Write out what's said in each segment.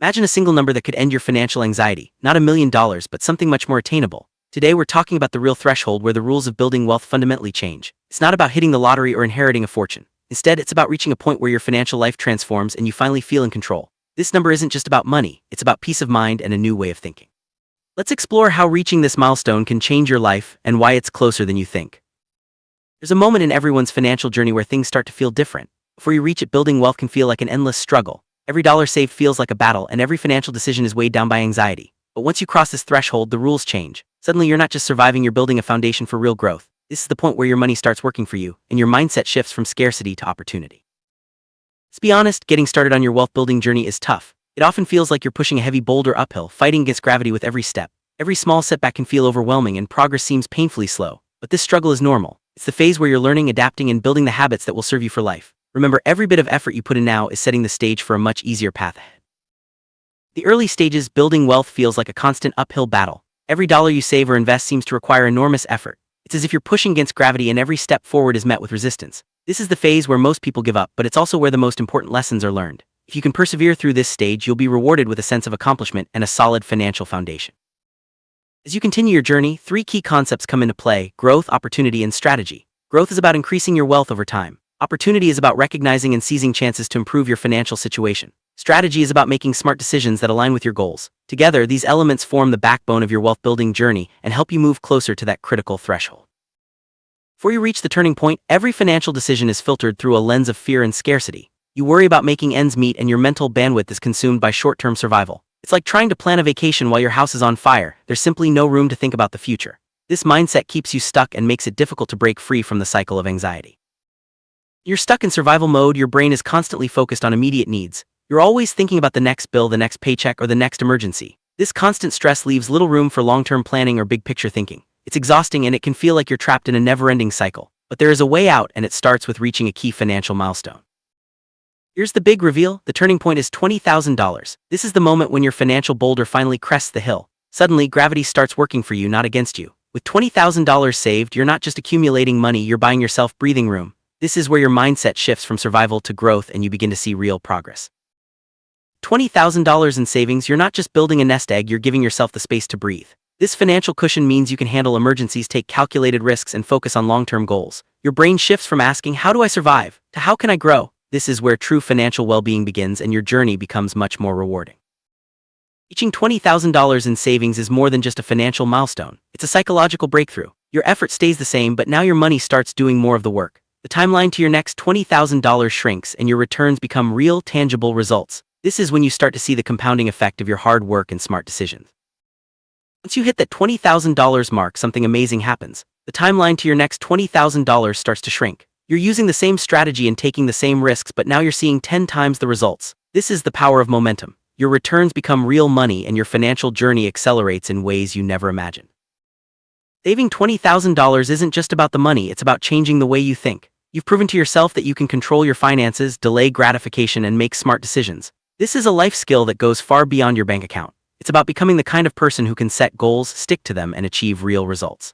Imagine a single number that could end your financial anxiety, not $1 million, but something much more attainable. Today we're talking about the real threshold where the rules of building wealth fundamentally change. It's not about hitting the lottery or inheriting a fortune. Instead, it's about reaching a point where your financial life transforms and you finally feel in control. This number isn't just about money, it's about peace of mind and a new way of thinking. Let's explore how reaching this milestone can change your life and why it's closer than you think. There's a moment in everyone's financial journey where things start to feel different. Before you reach it, building wealth can feel like an endless struggle. Every dollar saved feels like a battle, and every financial decision is weighed down by anxiety. But once you cross this threshold, the rules change. Suddenly, you're not just surviving, you're building a foundation for real growth. This is the point where your money starts working for you, and your mindset shifts from scarcity to opportunity. Let's be honest, getting started on your wealth-building journey is tough. It often feels like you're pushing a heavy boulder uphill, fighting against gravity with every step. Every small setback can feel overwhelming, and progress seems painfully slow. But this struggle is normal. It's the phase where you're learning, adapting, and building the habits that will serve you for life. Remember, every bit of effort you put in now is setting the stage for a much easier path ahead. The early stages, building wealth feels like a constant uphill battle. Every dollar you save or invest seems to require enormous effort. It's as if you're pushing against gravity, and every step forward is met with resistance. This is the phase where most people give up, but it's also where the most important lessons are learned. If you can persevere through this stage, you'll be rewarded with a sense of accomplishment and a solid financial foundation. As you continue your journey, three key concepts come into play: growth, opportunity, and strategy. Growth is about increasing your wealth over time. Opportunity is about recognizing and seizing chances to improve your financial situation. Strategy is about making smart decisions that align with your goals. Together, these elements form the backbone of your wealth-building journey and help you move closer to that critical threshold. Before you reach the turning point, every financial decision is filtered through a lens of fear and scarcity. You worry about making ends meet, and your mental bandwidth is consumed by short-term survival. It's like trying to plan a vacation while your house is on fire. There's simply no room to think about the future. This mindset keeps you stuck and makes it difficult to break free from the cycle of anxiety. You're stuck in survival mode. Your brain is constantly focused on immediate needs. You're always thinking about the next bill, the next paycheck, or the next emergency. This constant stress leaves little room for long-term planning or big-picture thinking. It's exhausting, and it can feel like you're trapped in a never-ending cycle. But there is a way out, and it starts with reaching a key financial milestone. Here's the big reveal. The turning point is $20,000. This is the moment when your financial boulder finally crests the hill. Suddenly, gravity starts working for you, not against you. With $20,000 saved, you're not just accumulating money, you're buying yourself breathing room. This is where your mindset shifts from survival to growth, and you begin to see real progress. $20,000 in savings, you're not just building a nest egg, you're giving yourself the space to breathe. This financial cushion means you can handle emergencies, take calculated risks, and focus on long-term goals. Your brain shifts from asking, "How do I survive?" to "How can I grow?" This is where true financial well-being begins, and your journey becomes much more rewarding. Reaching $20,000 in savings is more than just a financial milestone. It's a psychological breakthrough. Your effort stays the same, but now your money starts doing more of the work. The timeline to your next $20,000 shrinks, and your returns become real, tangible results. This is when you start to see the compounding effect of your hard work and smart decisions. Once you hit that $20,000 mark, something amazing happens. The timeline to your next $20,000 starts to shrink. You're using the same strategy and taking the same risks, but now you're seeing 10 times the results. This is the power of momentum. Your returns become real money, and your financial journey accelerates in ways you never imagined. Saving $20,000 isn't just about the money, it's about changing the way you think. You've proven to yourself that you can control your finances, delay gratification, and make smart decisions. This is a life skill that goes far beyond your bank account. It's about becoming the kind of person who can set goals, stick to them, and achieve real results.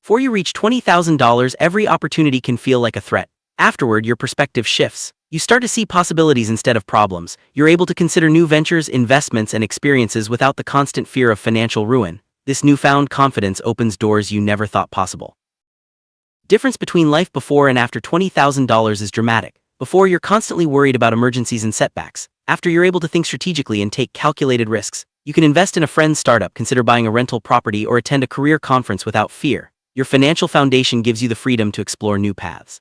Before you reach $20,000, every opportunity can feel like a threat. Afterward, your perspective shifts. You start to see possibilities instead of problems. You're able to consider new ventures, investments, and experiences without the constant fear of financial ruin. This newfound confidence opens doors you never thought possible. Difference between life before and after $20,000 is dramatic. Before, you're constantly worried about emergencies and setbacks. After, you're able to think strategically and take calculated risks. You can invest in a friend's startup, consider buying a rental property, or attend a career conference without fear. Your financial foundation gives you the freedom to explore new paths.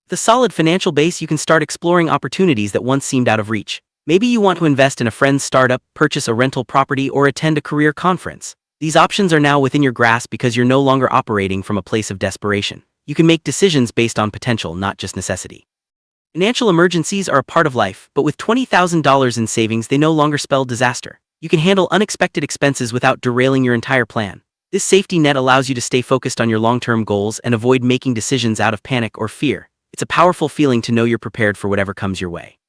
With a solid financial base, you can start exploring opportunities that once seemed out of reach. Maybe you want to invest in a friend's startup, purchase a rental property, or attend a career conference. These options are now within your grasp because you're no longer operating from a place of desperation. You can make decisions based on potential, not just necessity. Financial emergencies are a part of life, but with $20,000 in savings, they no longer spell disaster. You can handle unexpected expenses without derailing your entire plan. This safety net allows you to stay focused on your long-term goals and avoid making decisions out of panic or fear. It's a powerful feeling to know you're prepared for whatever comes your way.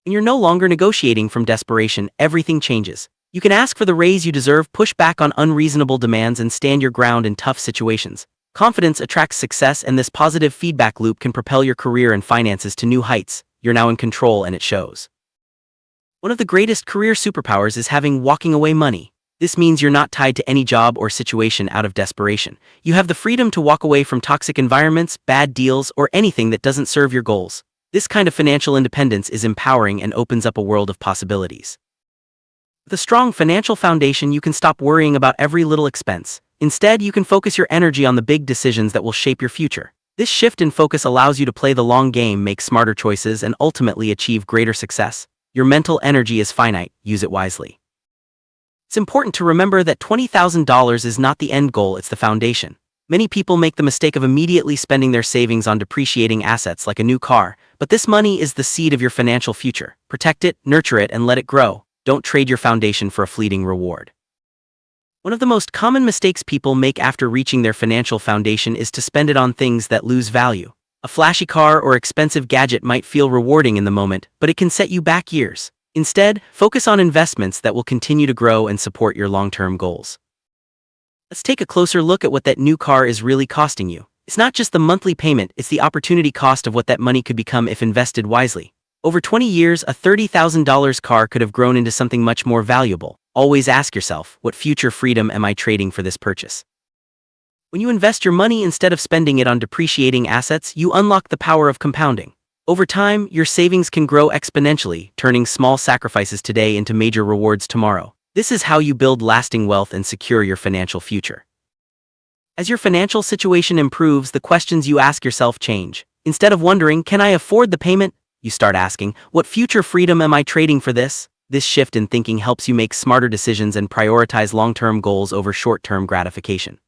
When you're no longer negotiating from desperation, everything changes. You can ask for the raise you deserve, push back on unreasonable demands, and stand your ground in tough situations. Confidence attracts success, and this positive feedback loop can propel your career and finances to new heights. You're now in control, and it shows. One of the greatest career superpowers is having walking away money. This means you're not tied to any job or situation out of desperation. You have the freedom to walk away from toxic environments, bad deals, or anything that doesn't serve your goals. This kind of financial independence is empowering and opens up a world of possibilities. With a strong financial foundation, you can stop worrying about every little expense. Instead, you can focus your energy on the big decisions that will shape your future. This shift in focus allows you to play the long game, make smarter choices, and ultimately achieve greater success. Your mental energy is finite, use it wisely. It's important to remember that $20,000 is not the end goal, it's the foundation. Many people make the mistake of immediately spending their savings on depreciating assets like a new car, but this money is the seed of your financial future. Protect it, nurture it, and let it grow. Don't trade your foundation for a fleeting reward. One of the most common mistakes people make after reaching their financial foundation is to spend it on things that lose value. A flashy car or expensive gadget might feel rewarding in the moment, but it can set you back years. Instead, focus on investments that will continue to grow and support your long-term goals. Let's take a closer look at what that new car is really costing you. It's not just the monthly payment, it's the opportunity cost of what that money could become if invested wisely. Over 20 years, a $30,000 car could have grown into something much more valuable. Always ask yourself, what future freedom am I trading for this purchase? When you invest your money instead of spending it on depreciating assets, you unlock the power of compounding. Over time, your savings can grow exponentially, turning small sacrifices today into major rewards tomorrow. This is how you build lasting wealth and secure your financial future. As your financial situation improves, the questions you ask yourself change. Instead of wondering, can I afford the payment? You start asking, what future freedom am I trading for this? This shift in thinking helps you make smarter decisions and prioritize long-term goals over short-term gratification.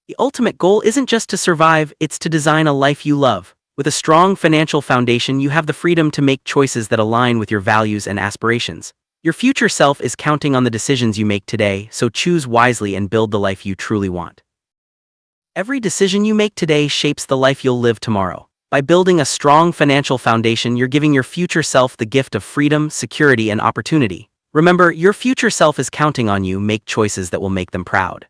The ultimate goal isn't just to survive, it's to design a life you love. With a strong financial foundation, you have the freedom to make choices that align with your values and aspirations. Your future self is counting on the decisions you make today, so choose wisely and build the life you truly want. Every decision you make today shapes the life you'll live tomorrow. By building a strong financial foundation, you're giving your future self the gift of freedom, security, and opportunity. Remember, your future self is counting on you. Make choices that will make them proud.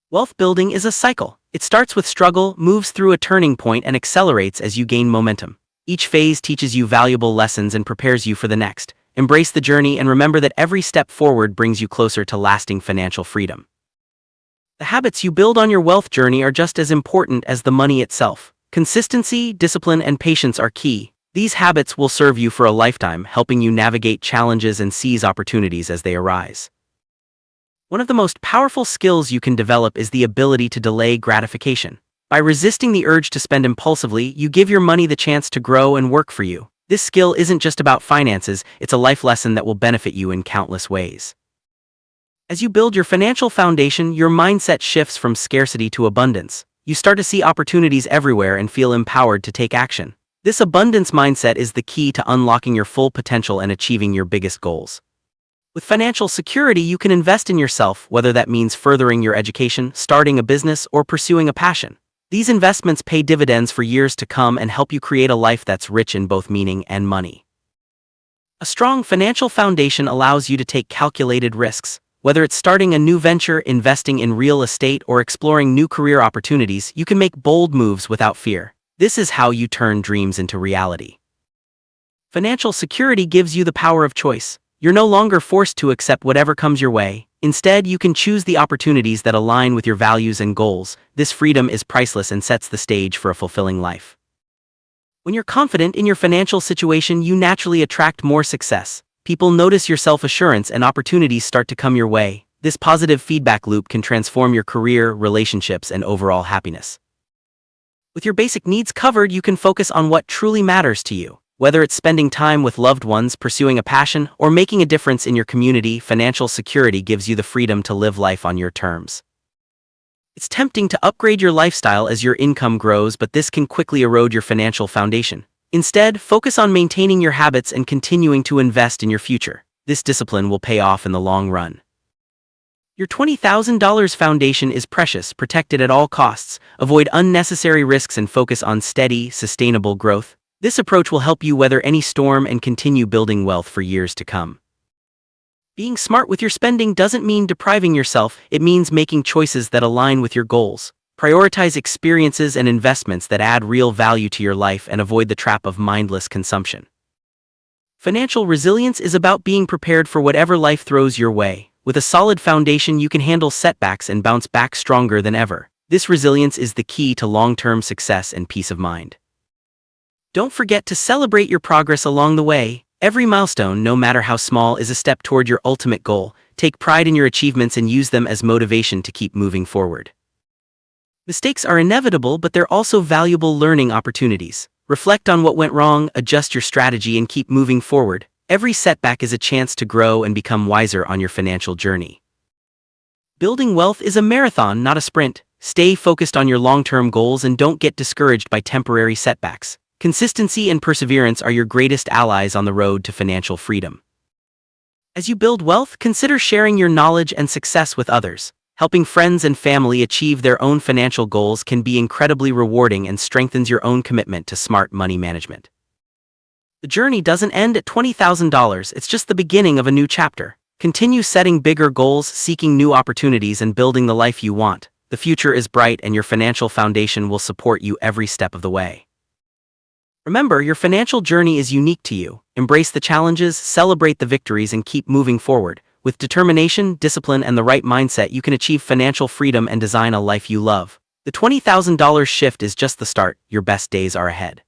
Wealth building is a cycle. It starts with struggle, moves through a turning point, and accelerates as you gain momentum. Each phase teaches you valuable lessons and prepares you for the next. Embrace the journey and remember that every step forward brings you closer to lasting financial freedom. The habits you build on your wealth journey are just as important as the money itself. Consistency, discipline, and patience are key. These habits will serve you for a lifetime, helping you navigate challenges and seize opportunities as they arise. One of the most powerful skills you can develop is the ability to delay gratification. By resisting the urge to spend impulsively, you give your money the chance to grow and work for you. This skill isn't just about finances, it's a life lesson that will benefit you in countless ways. As you build your financial foundation, your mindset shifts from scarcity to abundance. You start to see opportunities everywhere and feel empowered to take action. This abundance mindset is the key to unlocking your full potential and achieving your biggest goals. With financial security, you can invest in yourself, whether that means furthering your education, starting a business, or pursuing a passion. These investments pay dividends for years to come and help you create a life that's rich in both meaning and money. A strong financial foundation allows you to take calculated risks. Whether it's starting a new venture, investing in real estate, or exploring new career opportunities, you can make bold moves without fear. This is how you turn dreams into reality. Financial security gives you the power of choice. You're no longer forced to accept whatever comes your way. Instead, you can choose the opportunities that align with your values and goals. This freedom is priceless and sets the stage for a fulfilling life. When you're confident in your financial situation, you naturally attract more success. People notice your self-assurance and opportunities start to come your way. This positive feedback loop can transform your career, relationships, and overall happiness. With your basic needs covered, you can focus on what truly matters to you. Whether it's spending time with loved ones, pursuing a passion, or making a difference in your community, financial security gives you the freedom to live life on your terms. It's tempting to upgrade your lifestyle as your income grows, but this can quickly erode your financial foundation. Instead, focus on maintaining your habits and continuing to invest in your future. This discipline will pay off in the long run. Your $20,000 foundation is precious, protect it at all costs, avoid unnecessary risks, and focus on steady, sustainable growth. This approach will help you weather any storm and continue building wealth for years to come. Being smart with your spending doesn't mean depriving yourself, it means making choices that align with your goals. Prioritize experiences and investments that add real value to your life and avoid the trap of mindless consumption. Financial resilience is about being prepared for whatever life throws your way. With a solid foundation, you can handle setbacks and bounce back stronger than ever. This resilience is the key to long-term success and peace of mind. Don't forget to celebrate your progress along the way. Every milestone, no matter how small, is a step toward your ultimate goal. Take pride in your achievements and use them as motivation to keep moving forward. Mistakes are inevitable, but they're also valuable learning opportunities. Reflect on what went wrong, adjust your strategy, and keep moving forward. Every setback is a chance to grow and become wiser on your financial journey. Building wealth is a marathon, not a sprint. Stay focused on your long-term goals and don't get discouraged by temporary setbacks. Consistency and perseverance are your greatest allies on the road to financial freedom. As you build wealth, consider sharing your knowledge and success with others. Helping friends and family achieve their own financial goals can be incredibly rewarding and strengthens your own commitment to smart money management. The journey doesn't end at $20,000, it's just the beginning of a new chapter. Continue setting bigger goals, seeking new opportunities, and building the life you want. The future is bright and your financial foundation will support you every step of the way. Remember, your financial journey is unique to you. Embrace the challenges, celebrate the victories, and keep moving forward. With determination, discipline, and the right mindset, you can achieve financial freedom and design a life you love. The $20,000 shift is just the start. Your best days are ahead.